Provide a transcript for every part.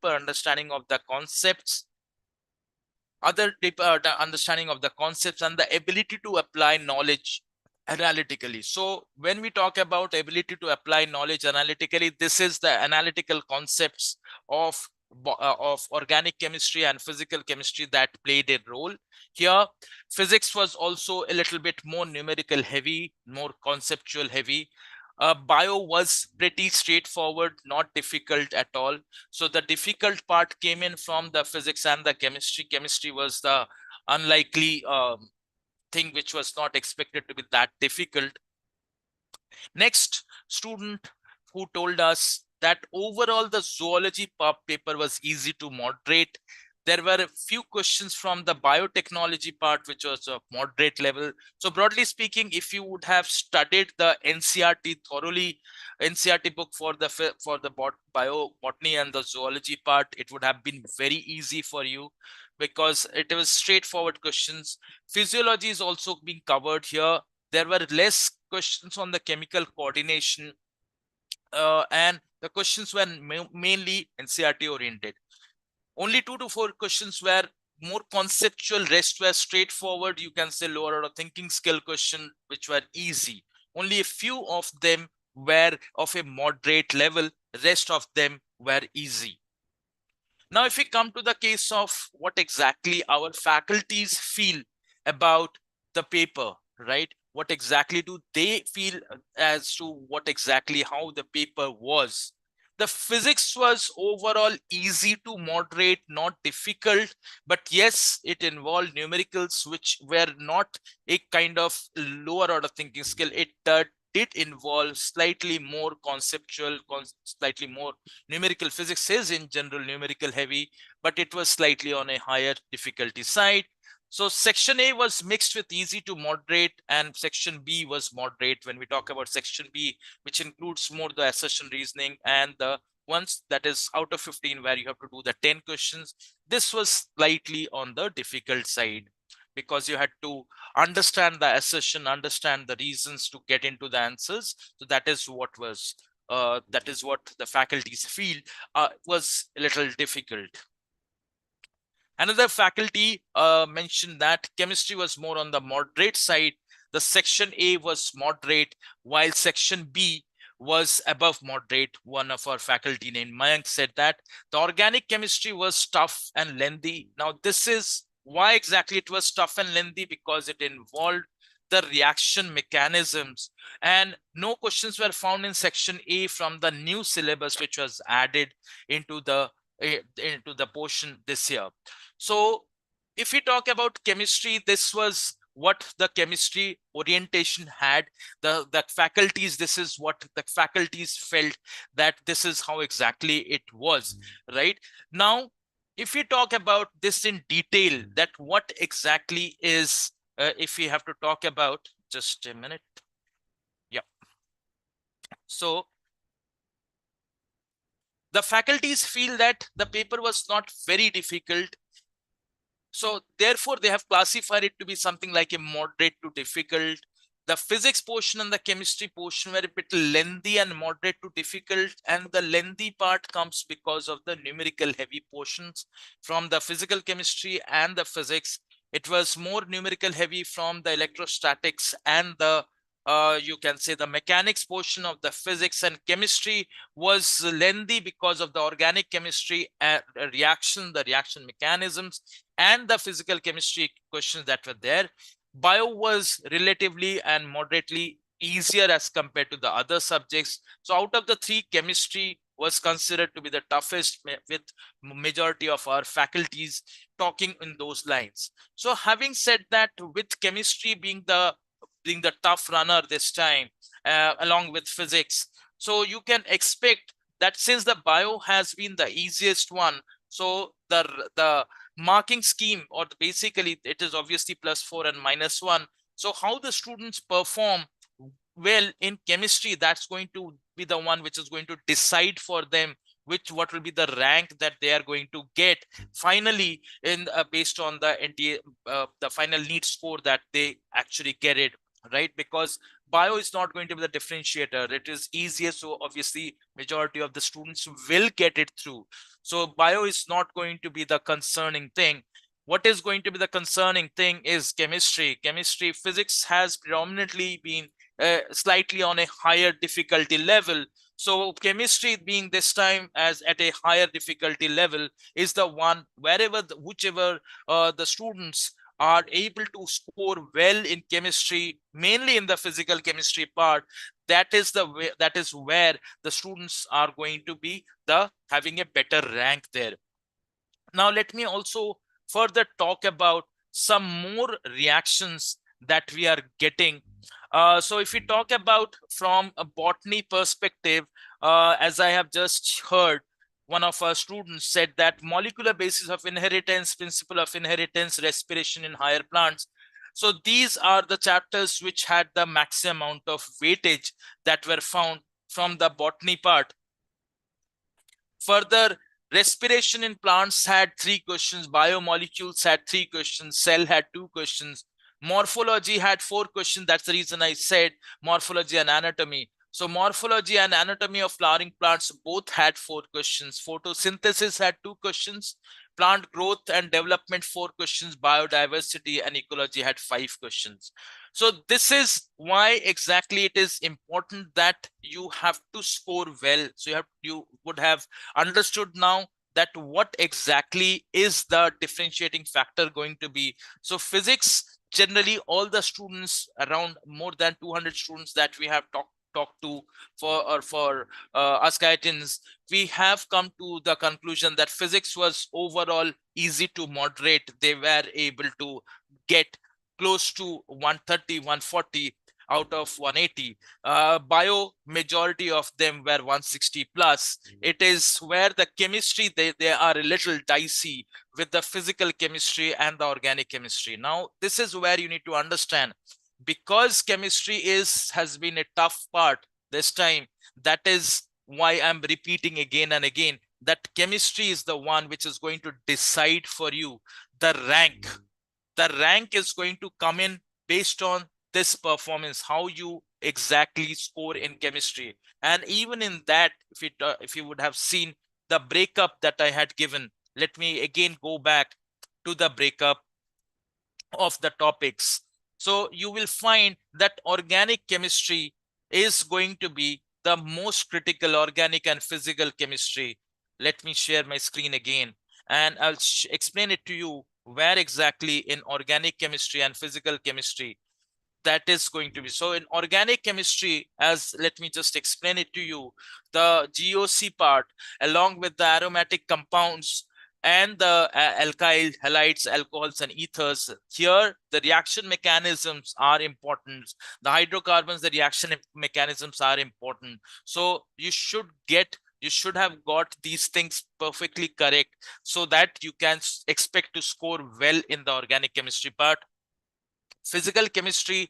deeper understanding of the concepts, the understanding of the concepts and the ability to apply knowledge analytically. So when we talk about ability to apply knowledge analytically, this is the analytical concepts of organic chemistry and physical chemistry that played a role here. Physics was also a little bit more numerical heavy, more conceptual heavy. Bio was pretty straightforward, not difficult at all. So the difficult part came in from the physics and the chemistry. Chemistry was the unlikely thing which was not expected to be that difficult. Next student who told us that overall the zoology paper was easy to moderate. There were a few questions from the biotechnology part, which was a moderate level. So broadly speaking, if you would have studied the NCRT thoroughly, NCRT book for the botany and the zoology part, it would have been very easy for you because it was straightforward questions. Physiology is also being covered here. There were less questions on the chemical coordination, and the questions were mainly NCRT oriented. Only 2 to 4 questions were more conceptual, rest were straightforward. You can say lower order thinking skill question, which were easy. Only a few of them were of a moderate level, rest of them were easy. Now, if we come to the case of what exactly our faculties feel about the paper, right? What exactly do they feel as to what exactly how the paper was? The physics was overall easy to moderate, not difficult, but yes, it involved numericals, which were not a kind of lower order thinking skill. It did involve slightly more conceptual, slightly more numerical. Physics is in general numerical heavy, but it was slightly on a higher difficulty side. So section A was mixed with easy to moderate, and section B was moderate. When we talk about section B, which includes more the assertion reasoning and the ones that is out of 15 where you have to do the 10 questions, this was slightly on the difficult side because you had to understand the assertion, understand the reasons to get into the answers. So that is what the faculties feel was a little difficult. Another faculty mentioned that chemistry was more on the moderate side. The section A was moderate, while section B was above moderate. One of our faculty named Mayank said that the organic chemistry was tough and lengthy. Now, this is why exactly it was tough and lengthy, because it involved the reaction mechanisms, and no questions were found in section A from the new syllabus which was added into the portion this year. So if we talk about chemistry, this was what the chemistry orientation had. The faculties, this is what the faculties felt, that this is how exactly it was, right? Now, if we talk about this in detail, that what exactly is, if we have to talk about, just a minute. Yeah. So the faculties feel that the paper was not very difficult. So therefore, they have classified it to be something like a moderate to difficult. The physics portion and the chemistry portion were a bit lengthy and moderate to difficult. And the lengthy part comes because of the numerical heavy portions from the physical chemistry and the physics. It was more numerical heavy from the electrostatics and the you can say the mechanics portion of the physics, and chemistry was lengthy because of the organic chemistry the reaction mechanisms, and the physical chemistry questions that were there. Bio was relatively and moderately easier as compared to the other subjects. So out of the three, chemistry was considered to be the toughest, with majority of our faculties talking in those lines. So having said that, with chemistry being the tough runner this time, along with physics, so you can expect that since the bio has been the easiest one, so the marking scheme, or basically it is obviously +4 and -1. So how the students perform well in chemistry, that's going to be the one which is going to decide for them what will be the rank that they are going to get finally in based on the NTA, the final NEET score that they actually get it, right? Because bio is not going to be the differentiator. It is easier, so obviously majority of the students will get it through. So bio is not going to be the concerning thing. What is going to be the concerning thing is chemistry. Physics has predominantly been slightly on a higher difficulty level. So chemistry being this time as at a higher difficulty level is the one wherever whichever the students are able to score well in chemistry, mainly in the physical chemistry part, that is the way, that is where the students are going to be the having a better rank there. Now let me also further talk about some more reactions that we are getting. So if we talk about from a botany perspective, as I have just heard, one of our students said that molecular basis of inheritance, principle of inheritance, respiration in higher plants. So these are the chapters which had the maximum amount of weightage that were found from the botany part. Further, respiration in plants had 3 questions, biomolecules had 3 questions, cell had 2 questions, morphology had 4 questions. That's the reason I said morphology and anatomy. So morphology and anatomy of flowering plants both had 4 questions. Photosynthesis had 2 questions. Plant growth and development 4 questions. Biodiversity and ecology had 5 questions. So this is why exactly it is important that you have to score well. So you would have understood now that what exactly is the differentiating factor going to be. So physics, generally all the students, around more than 200 students that we have talked to for AskIITians, we have come to the conclusion that physics was overall easy to moderate. They were able to get close to 130, 140 out of 180. Bio, majority of them were 160 plus. It is where the chemistry, they are a little dicey with the physical chemistry and the organic chemistry. Now, this is where you need to understand, because chemistry has been a tough part this time. That is why I'm repeating again and again that chemistry is the one which is going to decide for you the rank. The rank is going to come in based on this performance, how you exactly score in chemistry. And even in that, if you would have seen the breakup that I had given, let me again go back to the breakup of the topics. So you will find that organic chemistry is going to be the most critical, organic and physical chemistry. Let me share my screen again and I'll explain it to you where exactly in organic chemistry and physical chemistry that is going to be. So in organic chemistry, as let me just explain it to you, the GOC part along with the aromatic compounds and the alkyl halides, alcohols and ethers, here the reaction mechanisms are important. The hydrocarbons, the reaction mechanisms are important. So you should have got these things perfectly correct so that you can expect to score well in the organic chemistry part. Physical chemistry,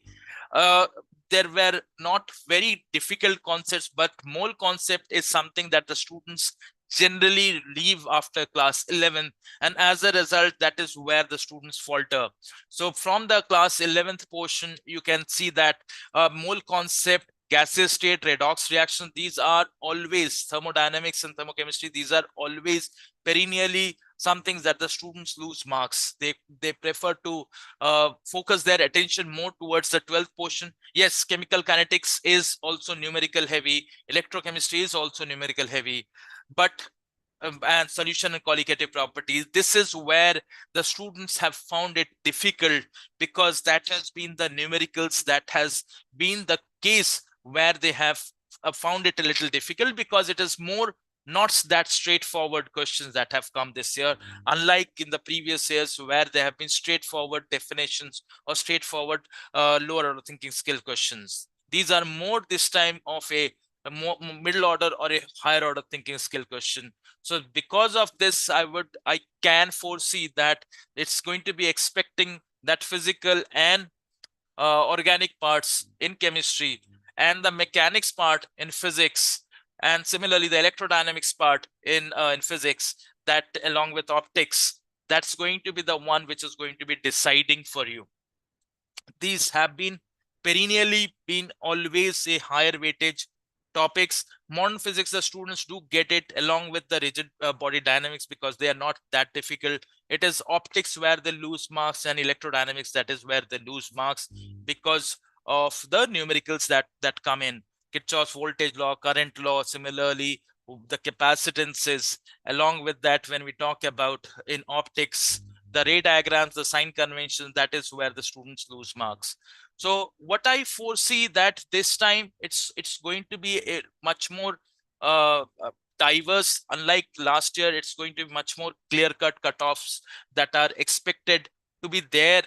uh, there were not very difficult concepts, but mole concept is something that the students generally leave after class 11, and as a result that is where the students falter. So from the class 11th portion you can see that mole concept, gaseous state, redox reaction, these are always thermodynamics and thermochemistry, these are always perennially some things that the students lose marks. They prefer to focus their attention more towards the 12th portion. Yes, chemical kinetics is also numerical heavy, electrochemistry is also numerical heavy, but and solution and colligative properties, this is where the students have found it difficult, because that has been the numericals, that has been the case where they have found it a little difficult, because it is more not that straightforward questions that have come this year, unlike in the previous years where there have been straightforward definitions or straightforward lower order thinking skill questions. These are more this time of a more middle order or a higher order thinking skill question. So because of this, I can foresee that it's going to be expecting that physical and organic parts in chemistry and the mechanics part in physics, and similarly the electrodynamics part in physics, that along with optics, that's going to be the one which is going to be deciding for you. These have been perennially been always a higher weightage topics. Modern physics, the students do get it along with the rigid body dynamics because they are not that difficult. It is optics where they lose marks, and electrodynamics, that is where they lose marks because of the numericals that come in. Kirchhoff's voltage law, current law, similarly the capacitances. Along with that, when we talk about in optics, the ray diagrams, the sign conventions, that is where the students lose marks. So what I foresee that this time it's going to be a much more diverse. Unlike last year, it's going to be much more clear-cut cutoffs that are expected to be there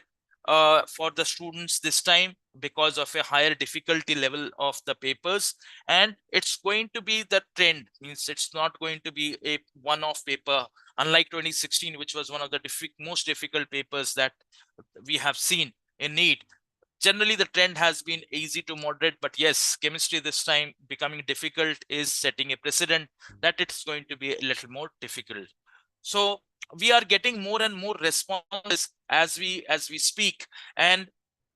for the students this time because of a higher difficulty level of the papers. And it's going to be the trend, means it's not going to be a one-off paper, unlike 2016, which was one of the most difficult papers that we have seen in NEET. Generally, the trend has been easy to moderate, but yes, chemistry this time becoming difficult is setting a precedent that it's going to be a little more difficult. So we are getting more and more responses as we speak. And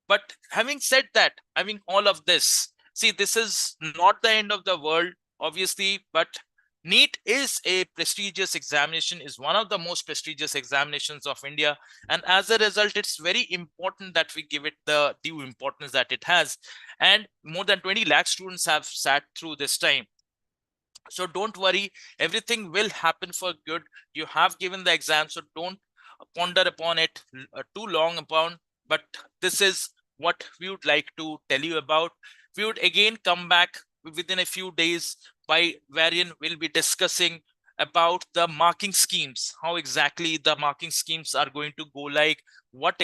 but having said that, having all of this, see, this is not the end of the world, obviously, but NEET is a prestigious examination, is one of the most prestigious examinations of India. And as a result, it's very important that we give it the due importance that it has. And more than 20 lakh students have sat through this time. So don't worry, everything will happen for good. You have given the exam, so don't ponder upon it too long upon. But this is what we would like to tell you about. We would again come back within a few days, by wherein we'll be discussing about the marking schemes, how exactly the marking schemes are going to go, like what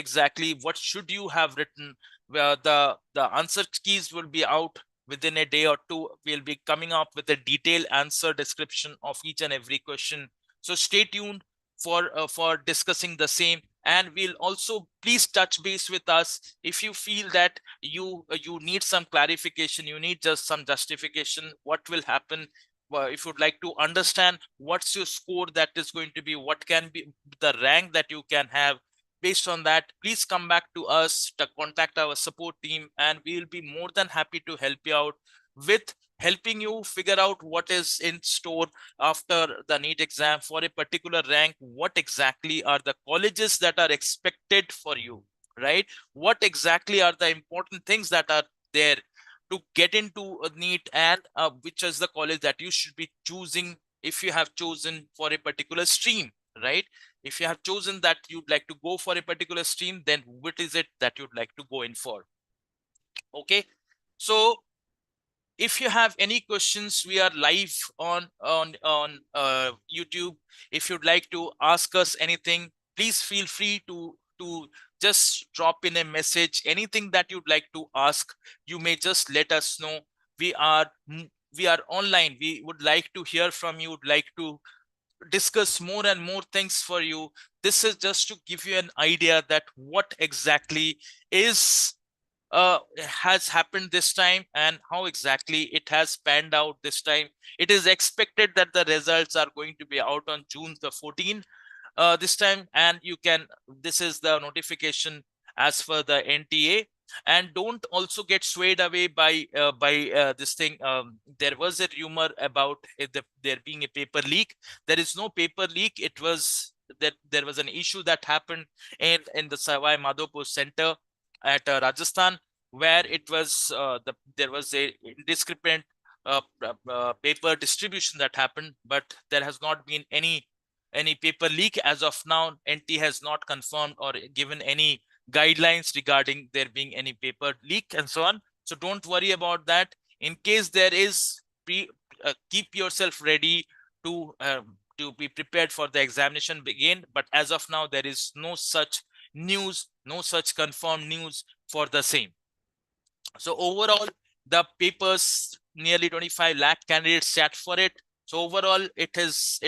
should you have written. The answer keys will be out within a day or two. We'll be coming up with a detailed answer description of each and every question. So stay tuned for discussing the same. And we'll also, please touch base with us if you feel that you need some clarification, you need just some justification, what will happen. If you'd like to understand what's your score that is going to be, what can be the rank that you can have, based on that, please come back to us to contact our support team, and we will be more than happy to help you out with helping you figure out what is in store after the NEET exam for a particular rank. What exactly are the colleges that are expected for you, right? What exactly are the important things that are there to get into a NEET, and which is the college that you should be choosing if you have chosen for a particular stream, right? If you have chosen that you'd like to go for a particular stream, then what is it that you'd like to go in for? Okay, so if you have any questions, we are live on YouTube. If you'd like to ask us anything, please feel free to just drop in a message. Anything that you'd like to ask, you may just let us know. We are we are online. We would like to hear from you, would like to discuss more and more things for you. This is just to give you an idea that what exactly is has happened this time and how exactly it has panned out this time. It is expected that the results are going to be out on June the 14th this time, and you can, this is the notification as for the NTA. And don't also get swayed away by this thing. There was a rumor about there being a paper leak. There is no paper leak. It was that there was an issue that happened in the Savai Madhopur Center at Rajasthan, where it was there was a indiscriminate paper distribution that happened, but there has not been any paper leak as of now. NT has not confirmed or given any guidelines regarding there being any paper leak and so on. So don't worry about that. In case there is, keep yourself ready to be prepared for the examination begin. But as of now, there is no such news, no such confirmed news for the same. So overall, the papers, nearly 25 lakh candidates sat for it. So overall, it is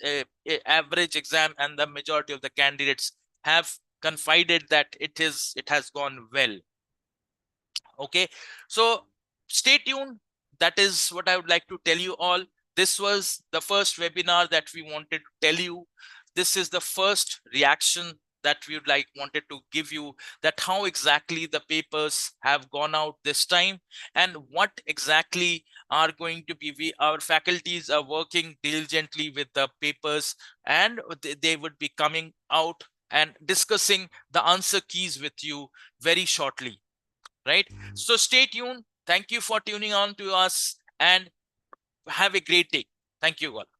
a average exam, and the majority of the candidates have confided that it has gone well. Okay, so stay tuned. That is what I would like to tell you all. This was the first webinar that we wanted to tell you. This is the first reaction that we would like wanted to give you, that how exactly the papers have gone out this time, and what exactly are going to be, our faculties are working diligently with the papers, and they would be coming out and discussing the answer keys with you very shortly, right? So stay tuned. Thank you for tuning on to us, and have a great day. Thank you all.